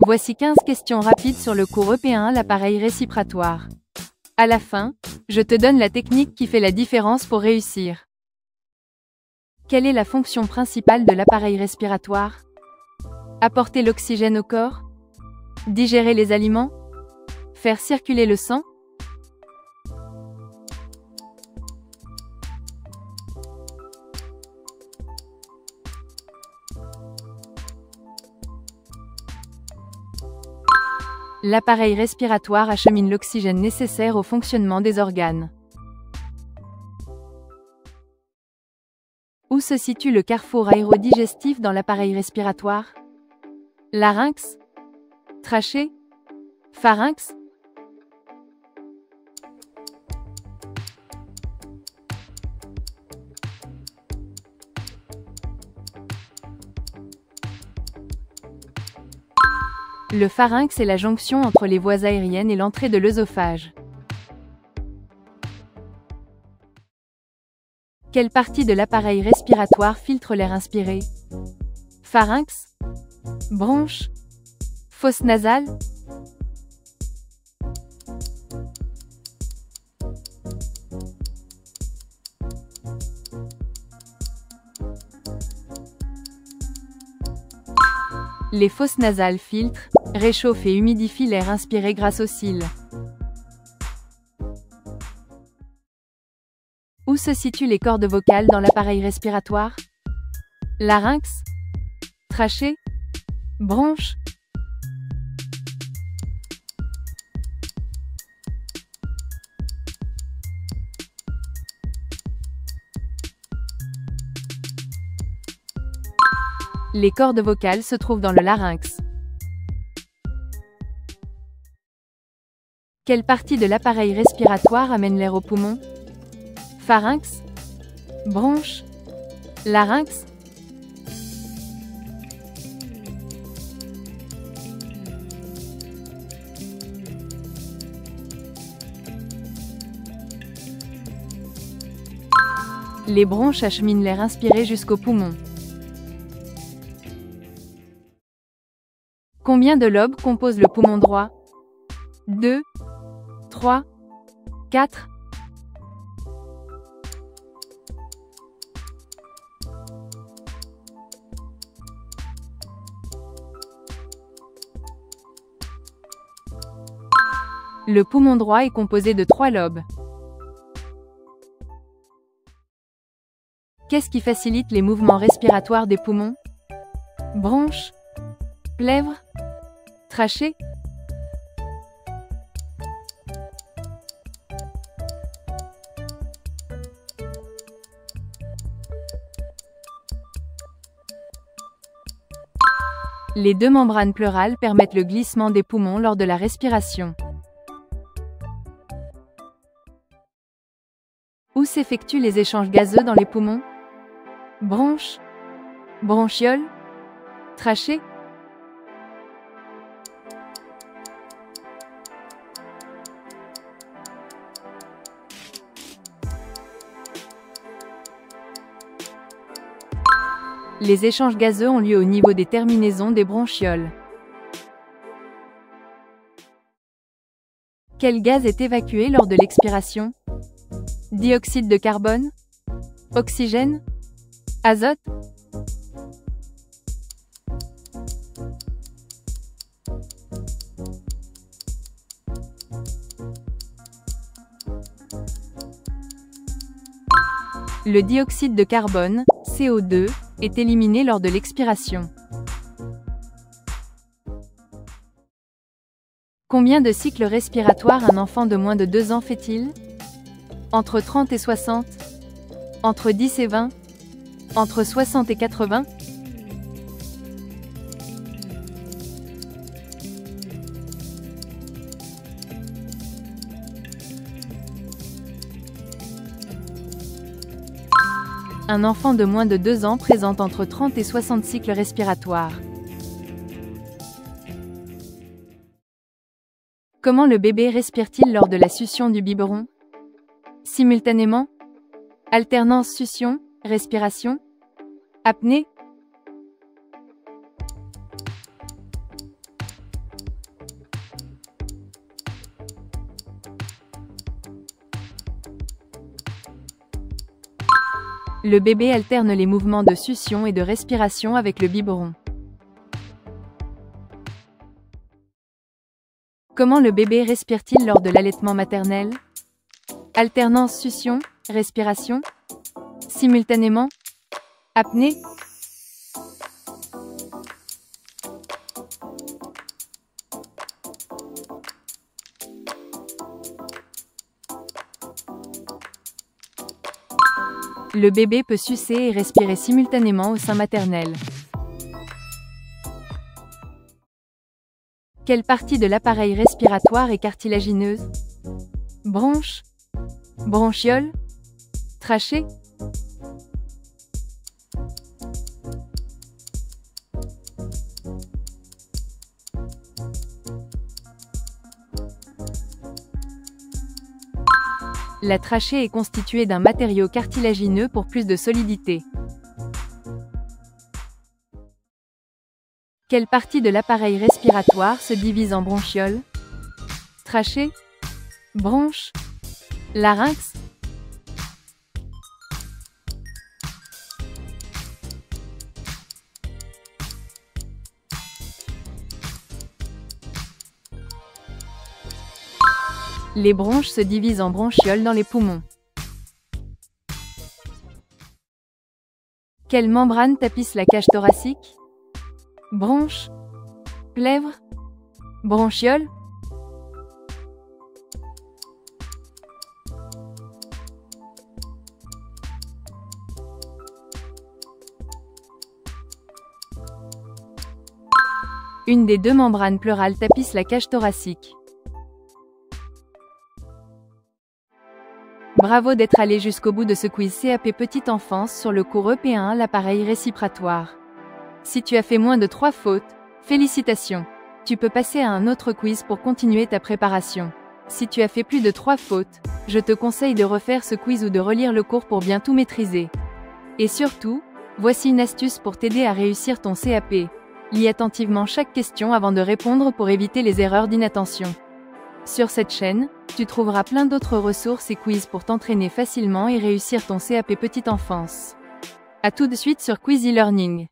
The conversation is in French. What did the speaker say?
Voici 15 questions rapides sur le cours EP1, l'appareil respiratoire. À la fin, je te donne la technique qui fait la différence pour réussir. Quelle est la fonction principale de l'appareil respiratoire? Apporter l'oxygène au corps? Digérer les aliments? Faire circuler le sang? L'appareil respiratoire achemine l'oxygène nécessaire au fonctionnement des organes. Où se situe le carrefour aérodigestif dans l'appareil respiratoire? Larynx? Trachée? Pharynx? Le pharynx est la jonction entre les voies aériennes et l'entrée de l'œsophage. Quelle partie de l'appareil respiratoire filtre l'air inspiré? Pharynx? Bronche? Fosse nasale? Les fosses nasales filtrent, réchauffent et humidifient l'air inspiré grâce aux cils. Où se situent les cordes vocales dans l'appareil respiratoire? Larynx? Trachée? Bronche? Les cordes vocales se trouvent dans le larynx. Quelle partie de l'appareil respiratoire amène l'air aux poumons? Pharynx? Bronche? Larynx? Les bronches acheminent l'air inspiré jusqu'aux poumons. Combien de lobes composent le poumon droit? 2, 3, 4. Le poumon droit est composé de 3 lobes. Qu'est-ce qui facilite les mouvements respiratoires des poumons? Bronches? Plèvres? Trachée? Les deux membranes pleurales permettent le glissement des poumons lors de la respiration. Où s'effectuent les échanges gazeux dans les poumons? Bronches? Bronchioles? Trachée? Les échanges gazeux ont lieu au niveau des terminaisons des bronchioles. Quel gaz est évacué lors de l'expiration? Dioxyde de carbone? Oxygène? Azote? Le dioxyde de carbone, CO2, est éliminé lors de l'expiration. Combien de cycles respiratoires un enfant de moins de 2 ans fait-il? Entre 30 et 60? Entre 10 et 20? Entre 60 et 80? Un enfant de moins de 2 ans présente entre 30 et 60 cycles respiratoires. Comment le bébé respire-t-il lors de la succion du biberon? Simultanément? Alternance succion, respiration? Apnée? Le bébé alterne les mouvements de succion et de respiration avec le biberon. Comment le bébé respire-t-il lors de l'allaitement maternel? Alternance succion, respiration? Simultanément? Apnée? Le bébé peut sucer et respirer simultanément au sein maternel. Quelle partie de l'appareil respiratoire est cartilagineuse? Bronche? Bronchiole? Trachée? La trachée est constituée d'un matériau cartilagineux pour plus de solidité. Quelle partie de l'appareil respiratoire se divise en bronchiole? Trachée? Bronche? Larynx? Les bronches se divisent en bronchioles dans les poumons. Quelle membrane tapisse la cage thoracique? Bronche? Plèvre? Bronchiole? Une des deux membranes pleurales tapisse la cage thoracique. Bravo d'être allé jusqu'au bout de ce quiz CAP Petite Enfance sur le cours EP1, l'appareil respiratoire. Si tu as fait moins de 3 fautes, félicitations. Tu peux passer à un autre quiz pour continuer ta préparation. Si tu as fait plus de 3 fautes, je te conseille de refaire ce quiz ou de relire le cours pour bien tout maîtriser. Et surtout, voici une astuce pour t'aider à réussir ton CAP. Lis attentivement chaque question avant de répondre pour éviter les erreurs d'inattention. Sur cette chaîne, tu trouveras plein d'autres ressources et quiz pour t'entraîner facilement et réussir ton CAP Petite Enfance. À tout de suite sur Quiz e-Learning.